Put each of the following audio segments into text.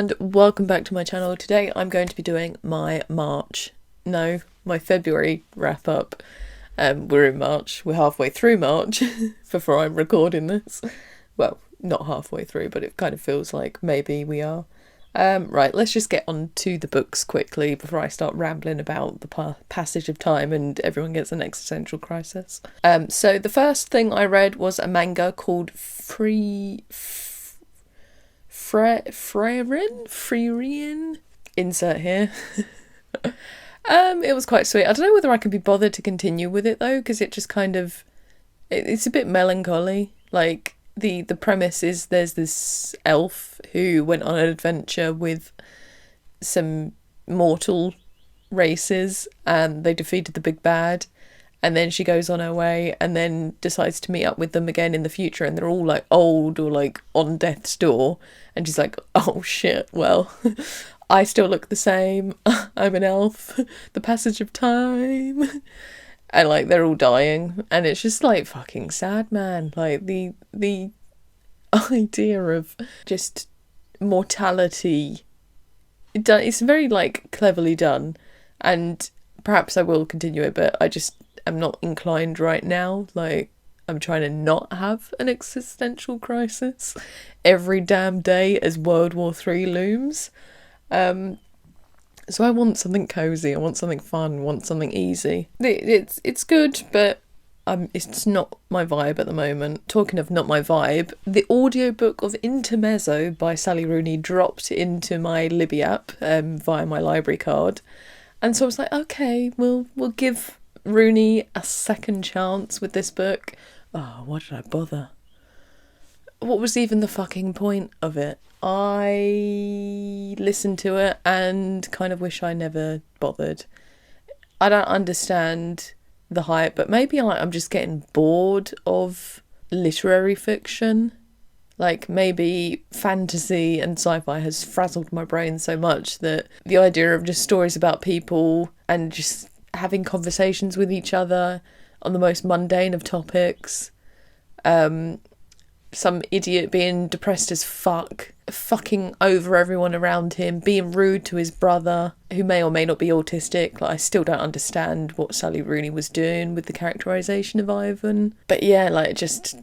and welcome back to my channel. Today I'm going to be doing my February wrap up. We're in March, we're halfway through March before I'm recording this. Well, not halfway through, but it kind of feels like maybe we are. Right, let's just get on to the books quickly before I start rambling about the passage of time and everyone gets an existential crisis. So the first thing I read was a manga called Freerin? Insert here. It was quite sweet. I don't know whether I could be bothered to continue with it though, because it just kind of, it's a bit melancholy. Like, the premise is there's this elf who went on an adventure with some mortal races and they defeated the big bad, and then she goes on her way and then decides to meet up with them again in the future, and they're all like old or like on death's door, and she's like, oh shit, well I still look the same, I'm an elf, the passage of time. And like they're all dying, and it's just like fucking sad, man. Like the idea of just mortality, it's very like cleverly done, and perhaps I will continue it, but I just am not inclined right now. Like, I'm trying to not have an existential crisis every damn day as World War III looms. So I want something cozy, I want something fun, I want something easy. It's good, but it's not my vibe at the moment. Talking of not my vibe, the audiobook of Intermezzo by Sally Rooney dropped into my Libby app via my library card. And so I was like, okay, we'll give Rooney a second chance with this book. Oh, why did I bother? What was even the fucking point of it? I listened to it and kind of wish I never bothered. I don't understand the hype, but maybe I'm just getting bored of literary fiction. Like, maybe fantasy and sci-fi has frazzled my brain so much that the idea of just stories about people and just having conversations with each other on the most mundane of topics, some idiot being depressed as fuck, fucking over everyone around him, being rude to his brother, who may or may not be autistic. Like, I still don't understand what Sally Rooney was doing with the characterisation of Ivan. But yeah, like, just,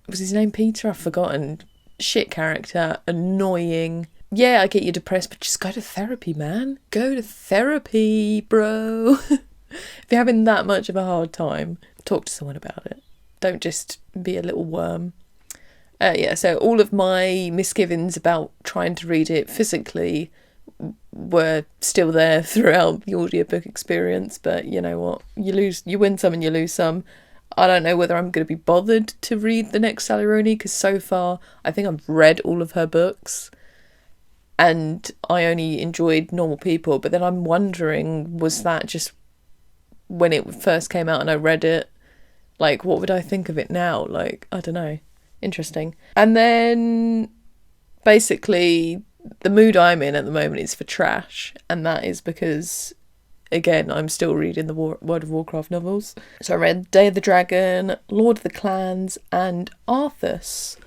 was his name Peter? I've forgotten. Shit character, annoying. Yeah, I get you depressed, but just go to therapy, man. Go to therapy, bro. If you're having that much of a hard time, talk to someone about it. Don't just be a little worm. So all of my misgivings about trying to read it physically were still there throughout the audiobook experience, but you know what? You win some and you lose some. I don't know whether I'm going to be bothered to read the next Sally Rooney, because so far I think I've read all of her books and I only enjoyed Normal People, but then I'm wondering, was that just when it first came out and I read it? Like, what would I think of it now? Like, I don't know. Interesting. And then, basically, the mood I'm in at the moment is for trash. And that is because, again, I'm still reading the World of Warcraft novels. So I read Day of the Dragon, Lord of the Clans, and Arthas,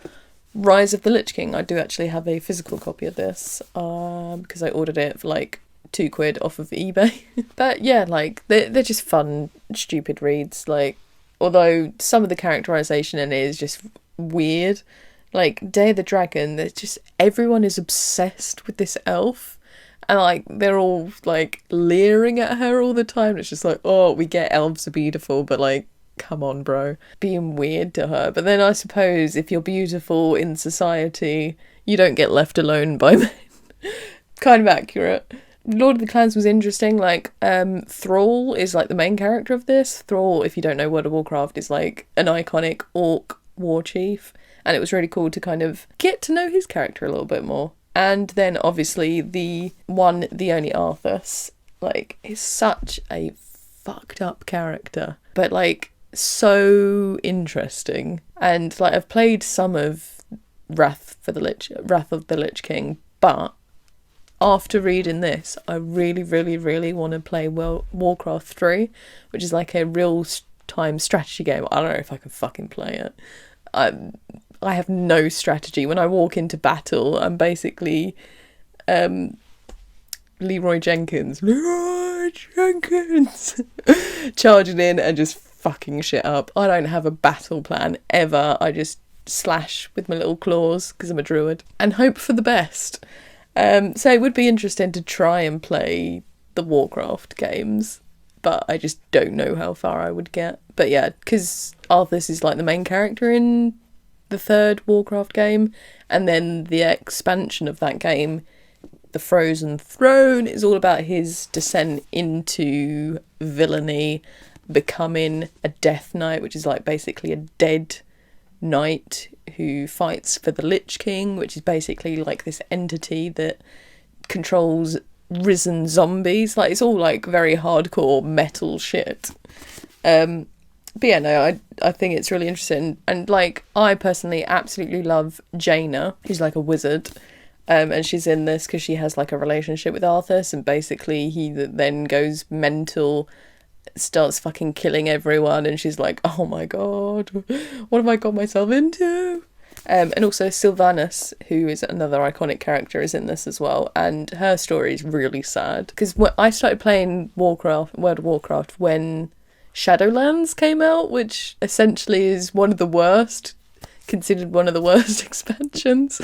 Rise of the Lich King. I do actually have a physical copy of this, because I ordered it for, like, £2 off of eBay. But, yeah, like, they're just fun, stupid reads, like, although some of the characterisation in it is just weird. Like, Day of the Dragon, there's just, everyone is obsessed with this elf. And, like, they're all, like, leering at her all the time. It's just like, oh, we get elves are beautiful, but, like, come on, bro. Being weird to her. But then I suppose if you're beautiful in society, you don't get left alone by men. Kind of accurate. Lord of the Clans was interesting. Like, Thrall is like the main character of this. Thrall, if you don't know World of Warcraft, is like an iconic orc war chief, and it was really cool to kind of get to know his character a little bit more. And then obviously the only Arthas, like, is such a fucked up character, but like so interesting. And like, I've played some of Wrath of the Lich King, but after reading this, I really, really, really want to play Warcraft 3, which is like a real-time strategy game. I don't know if I can fucking play it. I have no strategy. When I walk into battle, I'm basically Leroy Jenkins charging in and just fucking shit up. I don't have a battle plan ever. I just slash with my little claws because I'm a druid and hope for the best. So it would be interesting to try and play the Warcraft games, but I just don't know how far I would get. But yeah, because Arthas is like the main character in the third Warcraft game, and then the expansion of that game, the Frozen Throne, is all about his descent into villainy, becoming a Death Knight, which is like basically a dead knight who fights for the Lich King, which is basically like this entity that controls risen zombies. Like, it's all like very hardcore metal shit. But yeah, no, I think it's really interesting. And like, I personally absolutely love Jaina, who's like a wizard. And she's in this because she has like a relationship with Arthas, and basically he then goes mental, starts fucking killing everyone, and she's like, oh my god, what have I got myself into? And also Sylvanas, who is another iconic character, is in this as well, and her story is really sad because I started playing World of Warcraft when Shadowlands came out, which essentially is considered one of the worst expansions,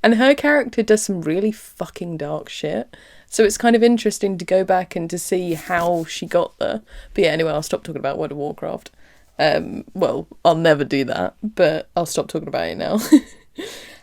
and her character does some really fucking dark shit. So it's kind of interesting to go back and to see how she got there. But yeah, anyway, I'll stop talking about World of Warcraft. Well, I'll never do that, but I'll stop talking about it now.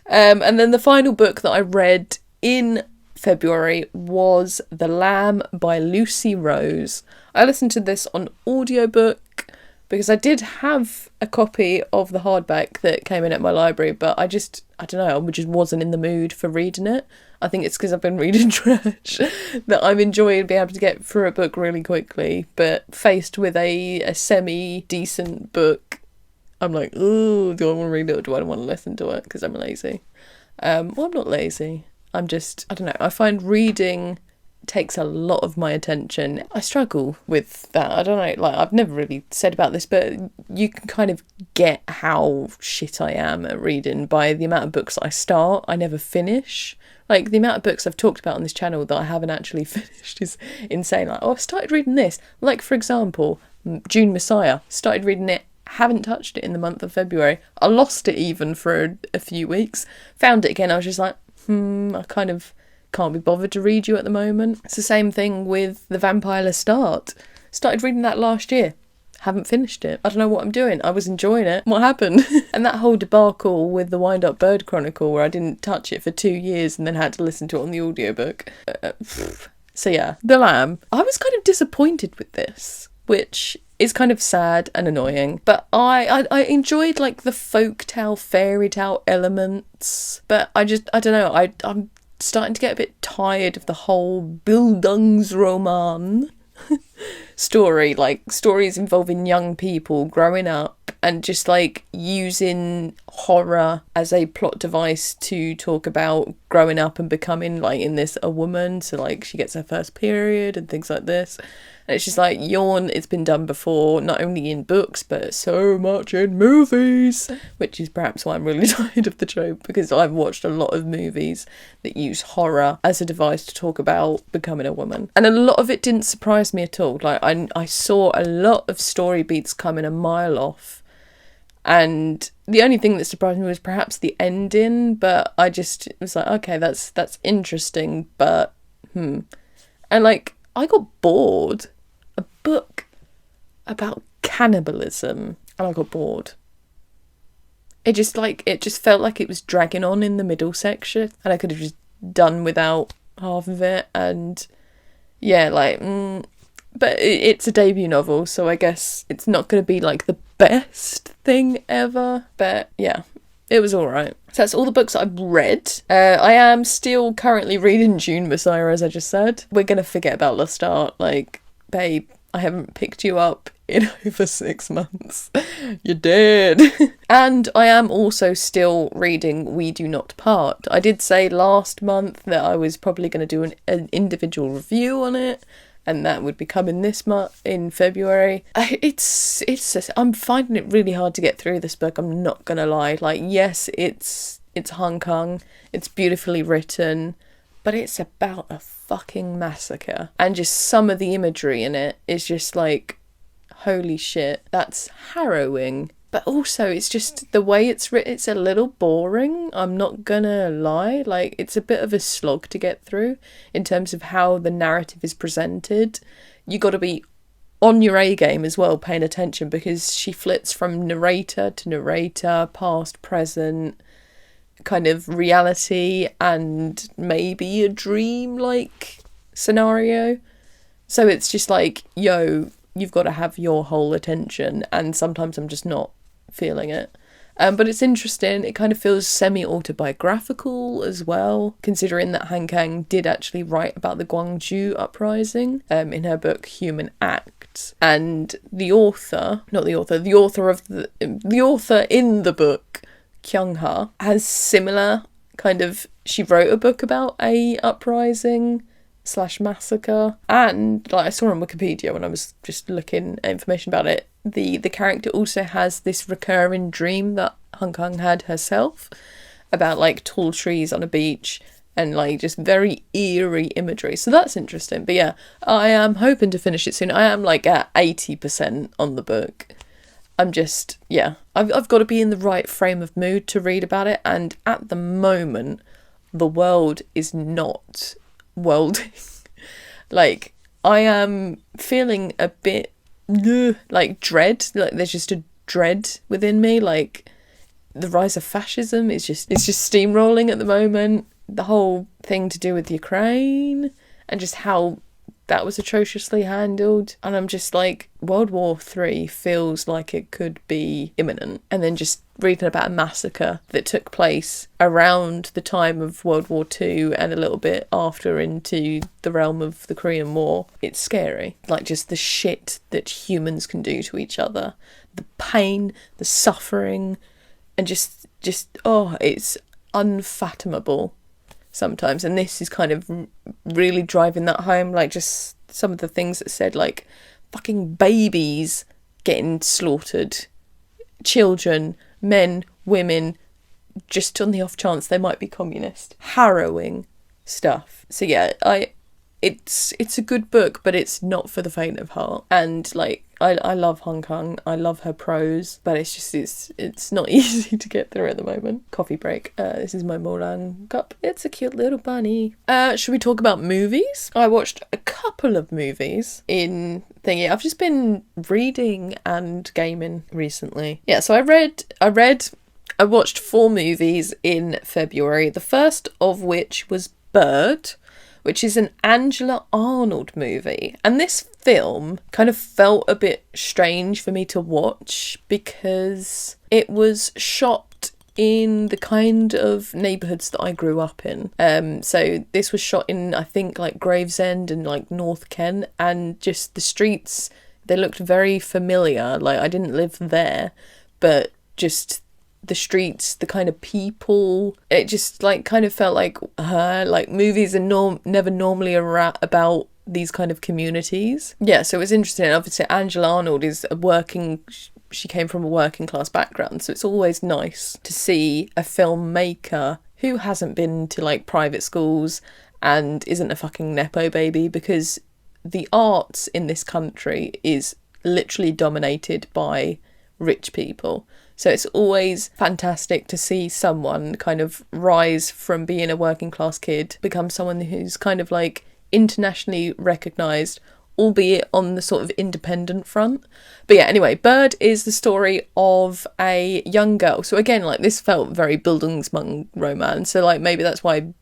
And then the final book that I read in February was The Lamb by Lucy Rose. I listened to this on audiobook because I did have a copy of the hardback that came in at my library, but I just wasn't in the mood for reading it. I think it's because I've been reading trash that I'm enjoying being able to get through a book really quickly, but faced with a semi-decent book, I'm like, ooh, do I want to read it or do I want to listen to it? Because I'm lazy. Well, I'm not lazy. I don't know. I find reading takes a lot of my attention. I struggle with that. I don't know, like, I've never really said about this, but you can kind of get how shit I am at reading by the amount of books I start, I never finish. Like, the amount of books I've talked about on this channel that I haven't actually finished is insane. Like, oh, I've started reading this. Like, for example, June Messiah. Started reading it, haven't touched it in the month of February. I lost it even for a few weeks. Found it again, I was just like, I kind of can't be bothered to read you at the moment. It's the same thing with The Vampire Lestat. Started reading that last year. Haven't finished it. I don't know what I'm doing. I was enjoying it. What happened? And that whole debacle with the Wind Up Bird Chronicle, where I didn't touch it for 2 years and then had to listen to it on the audiobook. So yeah, The Lamb. I was kind of disappointed with this, which is kind of sad and annoying. But I enjoyed like the folktale, fairy tale elements. But I don't know. I'm starting to get a bit tired of the whole Bildungsroman story, like stories involving young people growing up and just like using horror as a plot device to talk about growing up and becoming like in this a woman, so like she gets her first period and things like this. And it's just like, yawn, it's been done before, not only in books, but so much in movies, which is perhaps why I'm really tired of the trope, because I've watched a lot of movies that use horror as a device to talk about becoming a woman. And a lot of it didn't surprise me at all. Like, I saw a lot of story beats coming a mile off. And the only thing that surprised me was perhaps the ending, but I just was like, okay, that's interesting, but, And like, I got bored. A book about cannibalism, and I got bored. It just felt like it was dragging on in the middle section, and I could have just done without half of it. And yeah, like, but it's a debut novel, so I guess it's not going to be like the best thing ever. But yeah, it was alright. So that's all the books I've read. I am still currently reading June Messiah, as I just said. We're going to forget about Lestat. Like, babe, I haven't picked you up in over 6 months. You're dead. And I am also still reading We Do Not Part. I did say last month that I was probably going to do an individual review on it, and that would be coming this month in February. I'm finding it really hard to get through this book, I'm not gonna lie. Like, yes, it's Hong Kong, it's beautifully written, but it's about a fucking massacre. And just some of the imagery in it is just like, holy shit, that's harrowing. But also, it's just the way it's written, it's a little boring, I'm not gonna lie. Like, it's a bit of a slog to get through in terms of how the narrative is presented. You gotta be on your A game as well, paying attention, because she flits from narrator to narrator, past, present, kind of reality, and maybe a dream-like scenario. So it's just like, yo, you've got to have your whole attention, and sometimes I'm just not feeling it. But it's interesting. It kind of feels semi-autobiographical as well, considering that Han Kang did actually write about the Gwangju uprising in her book Human Acts. And the author in the book, Kyung Ha, has similar kind of, she wrote a book about a uprising / massacre, and like I saw on Wikipedia when I was just looking at information about it, the character also has this recurring dream that Han Kang had herself about like tall trees on a beach and like just very eerie imagery. So that's interesting. But yeah, I am hoping to finish it soon. I am like at 80% on the book. I'm just, yeah, I've got to be in the right frame of mood to read about it, and at the moment the world is not worlding. Like, I am feeling a bit like dread, like there's just a dread within me. Like, the rise of fascism is just steamrolling at the moment. The whole thing to do with Ukraine and just how that was atrociously handled, and I'm just like, World War III feels like it could be imminent. And then just reading about a massacre that took place around the time of World War II and a little bit after into the realm of the Korean War, it's scary. Like, just the shit that humans can do to each other, the pain, the suffering, and just it's unfathomable sometimes. And this is kind of really driving that home, like just some of the things that said, like fucking babies getting slaughtered, children, men, women, just on the off chance they might be communist. Harrowing stuff. So yeah, it's a good book, but it's not for the faint of heart. And like, I love Hong Kong, I love her prose, but it's not easy to get through at the moment. Coffee break. This is my Molang cup. It's a cute little bunny. Should we talk about movies? I watched a couple of movies in thingy. I've just been reading and gaming recently. Yeah, so I watched 4 movies in February. The first of which was Bird, which is an Angela Arnold movie. And this film kind of felt a bit strange for me to watch because it was shot in the kind of neighbourhoods that I grew up in. So this was shot in, I think, like Gravesend and like North Kent, and just the streets, they looked very familiar. Like, I didn't live there, but just the streets, the kind of people, it just like kind of felt like her. Like, movies are never normally about these kind of communities. Yeah, so it was interesting. Obviously Angela Arnold is she came from a working class background, so it's always nice to see a filmmaker who hasn't been to like private schools and isn't a fucking nepo baby, because the arts in this country is literally dominated by rich people. So it's always fantastic to see someone kind of rise from being a working class kid, become someone who's kind of like internationally recognised, albeit on the sort of independent front. But yeah, anyway, Bird is the story of a young girl. So again, like, this felt very Bildungsmung romance. So like, maybe that's why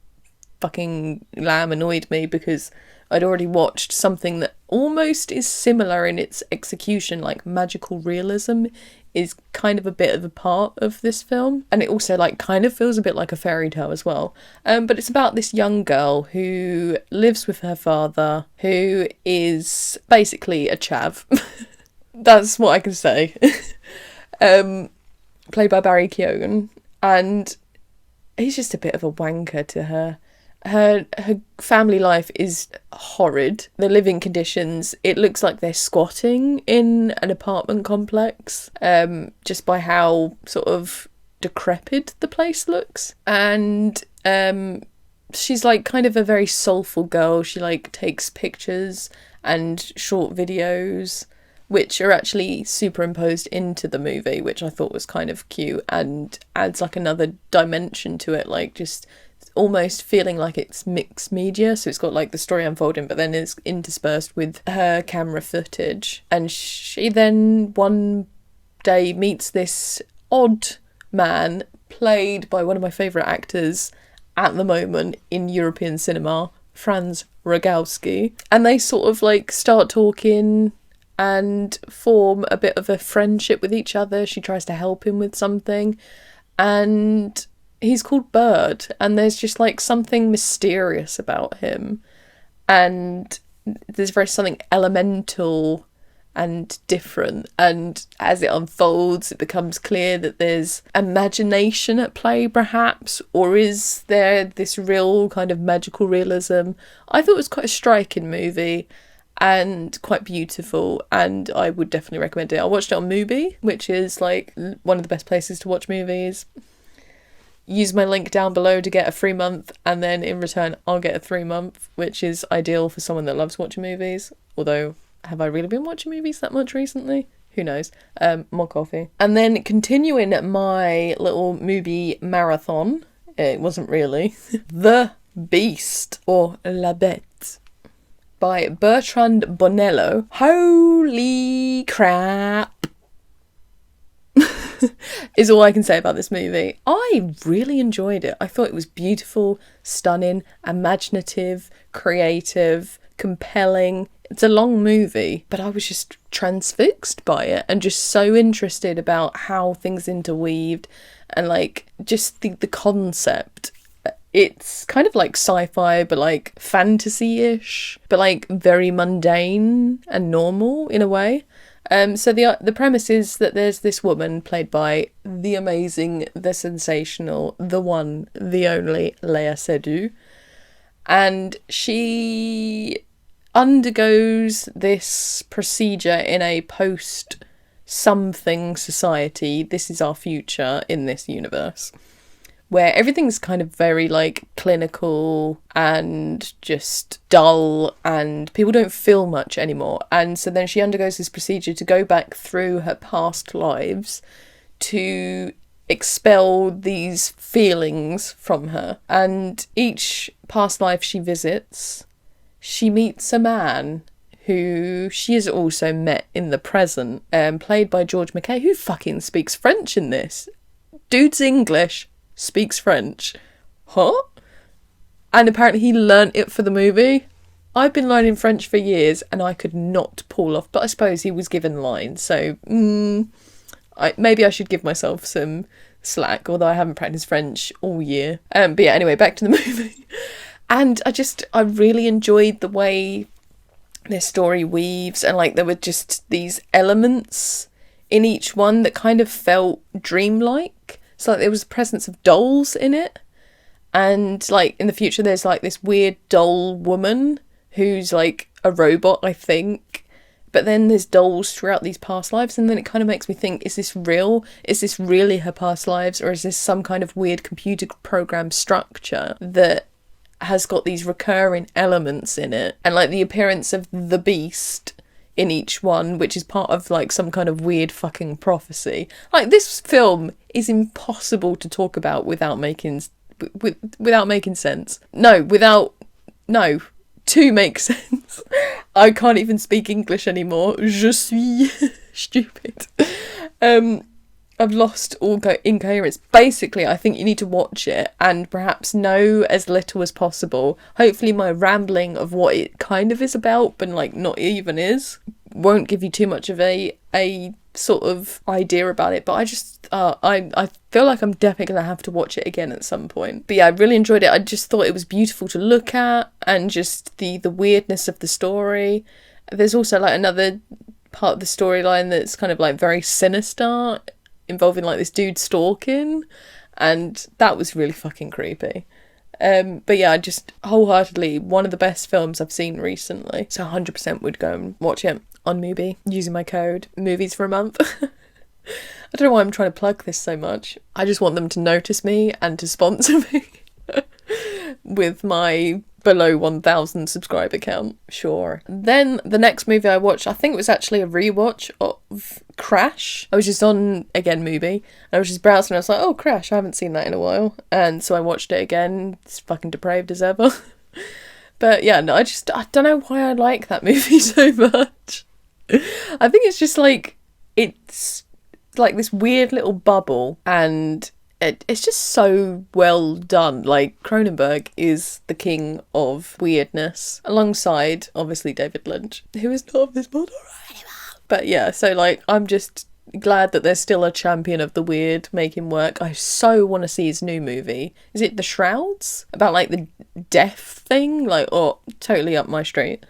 fucking Lamb annoyed me, because I'd already watched something that almost is similar in its execution. Like, magical realism is kind of a bit of a part of this film, and it also like kind of feels a bit like a fairy tale as well. But it's about this young girl who lives with her father, who is basically a chav. That's what I can say. Played by Barry Keoghan, and he's just a bit of a wanker to her. Her family life is horrid. The living conditions, it looks like they're squatting in an apartment complex, just by how sort of decrepit the place looks. And she's like kind of a very soulful girl. She like takes pictures and short videos which are actually superimposed into the movie, which I thought was kind of cute and adds like another dimension to it, like just almost feeling like it's mixed media. So it's got like the story unfolding, but then it's interspersed with her camera footage. And she then one day meets this odd man played by one of my favourite actors at the moment in European cinema, Franz Rogowski. And they sort of like start talking and form a bit of a friendship with each other. She tries to help him with something, and he's called Bird, and there's just like something mysterious about him, and there's very something elemental and different, and as it unfolds it becomes clear that there's imagination at play perhaps, or is there this real kind of magical realism. I thought it was quite a striking movie and quite beautiful, and I would definitely recommend it. I watched it on Mubi, which is like one of the best places to watch movies. Use my link down below to get a free month, and then in return I'll get a 3-month, which is ideal for someone that loves watching movies. Although, have I really been watching movies that much recently? Who knows? More coffee. And then continuing my little Mubi marathon, it wasn't really, The Beast, or La Bête, by Bertrand Bonello. Holy crap is all I can say about this movie. I really enjoyed it. I thought it was beautiful, stunning, imaginative, creative, compelling. It's a long movie, but I was just transfixed by it and just so interested about how things interweaved and like just the concept. It's kind of like sci-fi, but like fantasy-ish, but like very mundane and normal in a way. So the premise is that there's this woman played by the amazing, the sensational, the one, the only Léa Seydoux, and she undergoes this procedure in a post-something society. This is our future in this universe, where everything's kind of very like clinical and just dull and people don't feel much anymore. And so then she undergoes this procedure to go back through her past lives to expel these feelings from her. And each past life she visits, she meets a man who she has also met in the present, played by George McKay, who fucking speaks French in this. Dude's English, speaks French. Huh? And apparently he learnt it for the movie. I've been learning French for years and I could not pull off, but I suppose he was given lines, so maybe I should give myself some slack, although I haven't practiced French all year. But yeah, anyway, back to the movie. And I really enjoyed the way this story weaves, and like there were just these elements in each one that kind of felt dreamlike. So like there was the presence of dolls in it, and like in the future there's like this weird doll woman who's like a robot, I think. But then there's dolls throughout these past lives, and then it kind of makes me think, is this real? Is this really her past lives, or is this some kind of weird computer program structure that has got these recurring elements in it? And like the appearance of the Beast in each one, which is part of like some kind of weird fucking prophecy. Like this film is impossible to talk about without making sense. To make sense. I can't even speak English anymore. Je suis stupid. I've lost all incoherence. Basically, I think you need to watch it and perhaps know as little as possible. Hopefully my rambling of what it kind of is about, but like not even is, won't give you too much of a sort of idea about it. But I just, I feel like I'm definitely going to have to watch it again at some point. But yeah, I really enjoyed it. I just thought it was beautiful to look at, and just the weirdness of the story. There's also like another part of the storyline that's kind of like very sinister, involving like this dude stalking, and that was really fucking creepy. But yeah, I just wholeheartedly, one of the best films I've seen recently, so 100% would go and watch it on Mubi using my code movies for a month. I don't know why I'm trying to plug this so much. I just want them to notice me and to sponsor me. with my below 1,000 subscriber count. Sure. Then the next movie I watched, I think it was actually a rewatch of Crash. I was just on, again, Mubi, and I was just browsing and I was like, oh, Crash, I haven't seen that in a while. And so I watched it again. It's fucking depraved as ever. But yeah, no, I don't know why I like that movie so much. I think it's just like, it's like this weird little bubble, and it's just so well done. Like, Cronenberg is the king of weirdness, alongside, obviously, David Lynch, who is not of this world already. But yeah, so, like, I'm just glad that there's still a champion of the weird making work. I so want to see his new movie. Is it The Shrouds? About, like, the death thing? Like, oh, totally up my street.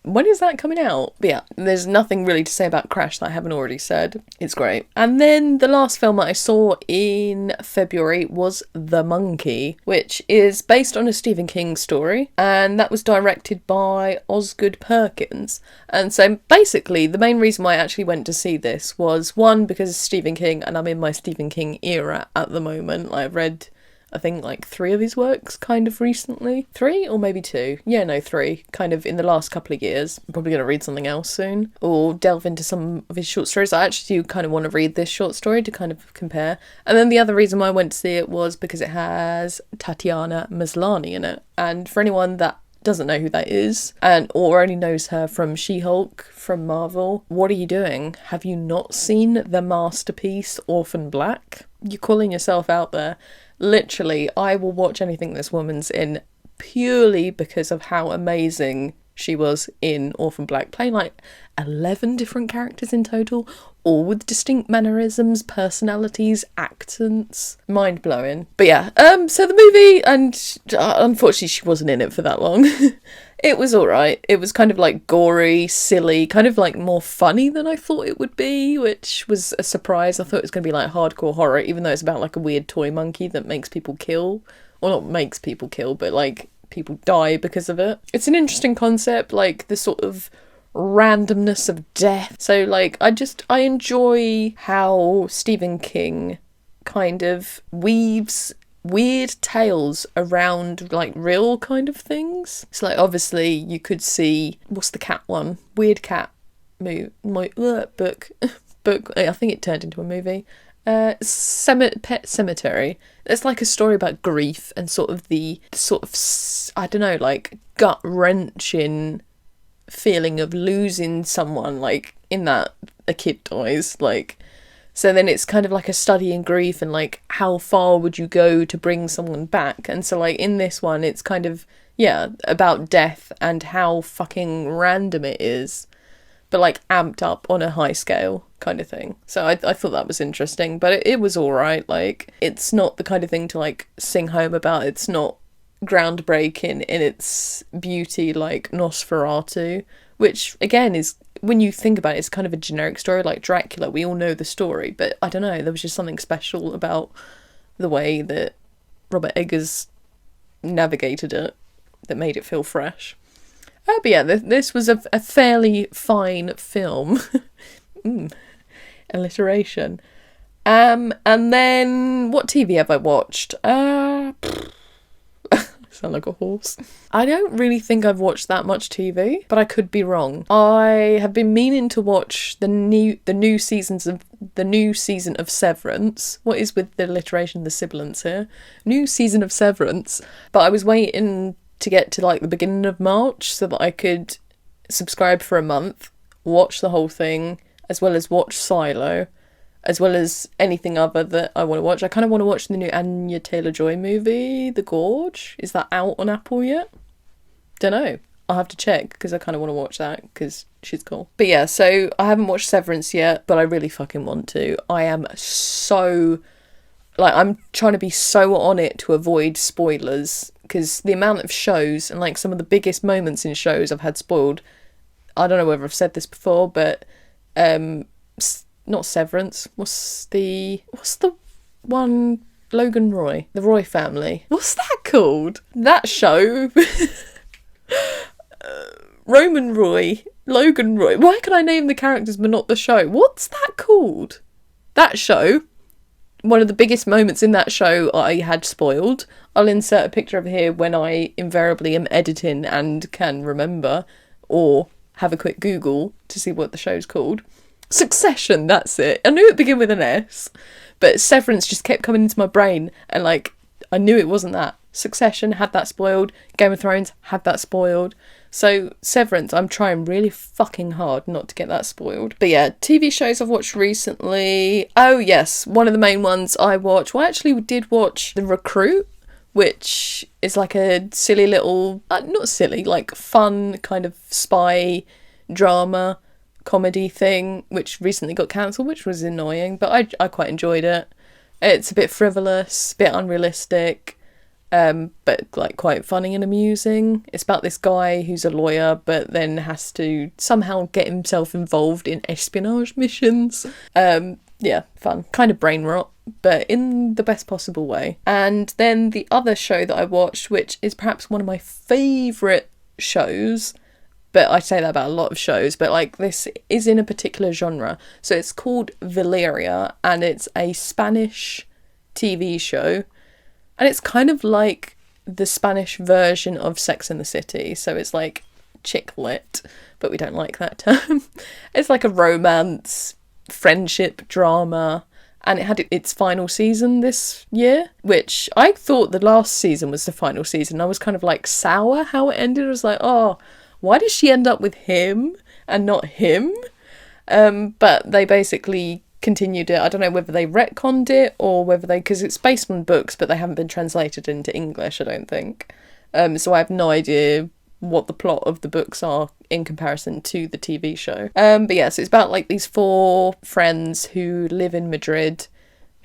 When is that coming out? But yeah, there's nothing really to say about Crash that I haven't already said. It's great. And then the last film that I saw in February was The Monkey, which is based on a Stephen King story, and that was directed by Osgood Perkins. And so basically, the main reason why I actually went to see this was, one, because of Stephen King, and I'm in my Stephen King era at the moment. I've read, I think, like 3 of his works kind of recently. 3 or maybe 2? Yeah, no, 3. Kind of in the last couple of years. I'm probably going to read something else soon, or delve into some of his short stories. I actually do kind of want to read this short story to kind of compare. And then the other reason why I went to see it was because it has Tatiana Maslany in it. And for anyone that doesn't know who that is, or only knows her from She-Hulk from Marvel, what are you doing? Have you not seen the masterpiece Orphan Black? You're calling yourself out there. Literally, I will watch anything this woman's in purely because of how amazing she was in Orphan Black, playing like 11 different characters in total, all with distinct mannerisms, personalities, accents. Mind-blowing. But yeah, so the movie, and unfortunately she wasn't in it for that long. It was alright. It was kind of like gory, silly, kind of like more funny than I thought it would be, which was a surprise. I thought it was going to be like hardcore horror, even though it's about like a weird toy monkey that makes people kill. Well, not makes people kill, but like people die because of it. It's an interesting concept, like the sort of randomness of death. So like I enjoy how Stephen King kind of weaves weird tales around like real kind of things. So like obviously you could see, what's the cat one? Weird Cat book. I think it turned into a movie. Pet Cemetery. It's like a story about grief and sort of I don't know, like gut wrenching feeling of losing someone, like in that a kid dies, like. So then it's kind of like a study in grief and like how far would you go to bring someone back. And so like in this one it's kind of, yeah, about death and how fucking random it is, but like amped up on a high scale kind of thing. So I thought that was interesting, but it was alright. Like, it's not the kind of thing to like sing home about. It's not groundbreaking in its beauty like Nosferatu, which again is, when you think about it, it's kind of a generic story like Dracula. We all know the story, but I don't know, there was just something special about the way that Robert Eggers navigated it that made it feel fresh. But yeah, this was a fairly fine film. Alliteration. And then what TV have I watched? Sound like a horse. I don't really think I've watched that much TV, but I could be wrong. I have been meaning to watch the new season of Severance. What is with the alliteration, the sibilants here? New season of Severance. But I was waiting to get to like the beginning of March so that I could subscribe for a month, watch the whole thing, as well as watch Silo, as well as anything other that I want to watch. I kind of want to watch the new Anya Taylor-Joy movie, The Gorge. Is that out on Apple yet? Don't know. I'll have to check, because I kind of want to watch that, because she's cool. But yeah, so I haven't watched Severance yet, but I really fucking want to. I am so... like, I'm trying to be so on it to avoid spoilers, because the amount of shows, and like some of the biggest moments in shows I've had spoiled. I don't know whether I've said this before, but... not Severance. What's the one? Logan Roy, the Roy family. What's that called? That show. Roman Roy, Logan Roy. Why can I name the characters but not the show? What's that called? That show. one of the biggest moments in that show I had spoiled. I'll insert a picture of here when I invariably am editing and can remember, or have a quick Google to see what the show's called. Succession, that's it. I knew it began with an S, but Severance just kept coming into my brain, and like, I knew it wasn't that. Succession had that spoiled. Game of Thrones had that spoiled. So Severance, I'm trying really fucking hard not to get that spoiled. But yeah, TV shows I've watched recently. Oh yes, one of the main ones I watched. Well, I actually did watch The Recruit, which is like a silly little, not silly, like fun kind of spy drama comedy thing, which recently got cancelled, which was annoying, but I quite enjoyed it. It's a bit frivolous, a bit unrealistic, but like quite funny and amusing. It's about this guy who's a lawyer, but then has to somehow get himself involved in espionage missions. Yeah, fun. Kind of brain rot, but in the best possible way. And then the other show that I watched, which is perhaps one of my favourite shows, but I say that about a lot of shows, but like this is in a particular genre. So it's called Valeria, and it's a Spanish TV show. And it's kind of like the Spanish version of Sex and the City. So it's like chick lit, but we don't like that term. It's like a romance, friendship drama. And it had its final season this year, which I thought the last season was the final season. I was kind of like sour how it ended. I was like, oh, why did she end up with him and not him? But they basically continued it. I don't know whether they retconned it or whether because it's based on books, but they haven't been translated into English, I don't think. So I have no idea what the plot of the books are in comparison to the TV show. But yeah, so it's about like these 4 friends who live in Madrid,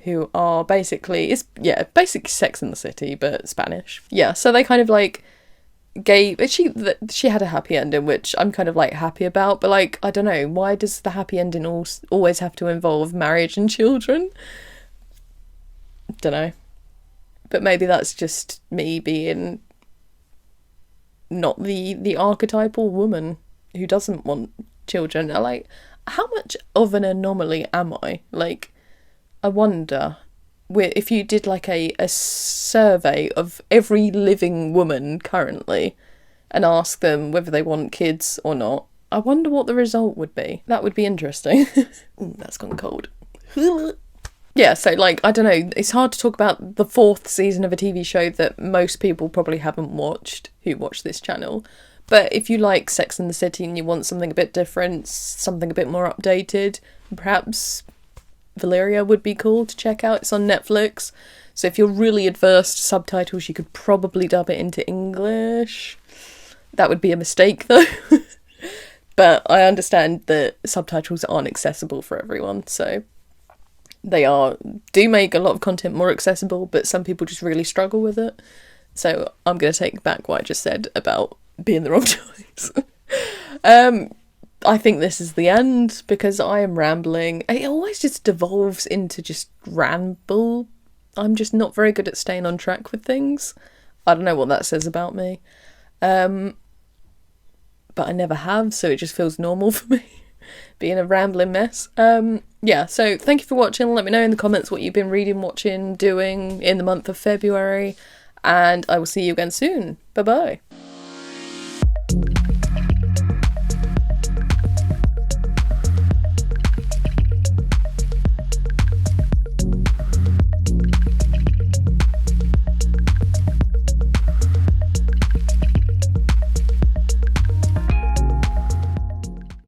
who are basically Sex and the City, but Spanish. Yeah, so they kind of like she had a happy ending, which I'm kind of like happy about, but like, I don't know, why does the happy ending always have to involve marriage and children? Don't know. But maybe that's just me being not the archetypal woman who doesn't want children. Like, how much of an anomaly am I? Like, I wonder if you did like a survey of every living woman currently and ask them whether they want kids or not, I wonder what the result would be. That would be interesting. Ooh, that's gone cold. Yeah, so like, I don't know, it's hard to talk about the 4th season of a TV show that most people probably haven't watched who watch this channel. But if you like Sex and the City and you want something a bit different, something a bit more updated, perhaps Valeria would be cool to check out. It's on Netflix. So if you're really adverse to subtitles, you could probably dub it into English. That would be a mistake though. But I understand that subtitles aren't accessible for everyone, so they do make a lot of content more accessible, but some people just really struggle with it. So I'm going to take back what I just said about being the wrong choice. I think this is the end because I am rambling. It always just devolves into just ramble. I'm just not very good at staying on track with things. I don't know what that says about me. But I never have, so it just feels normal for me. Being a rambling mess. Yeah, so thank you for watching. Let me know in the comments what you've been reading, watching, doing in the month of February. And I will see you again soon. Bye-bye.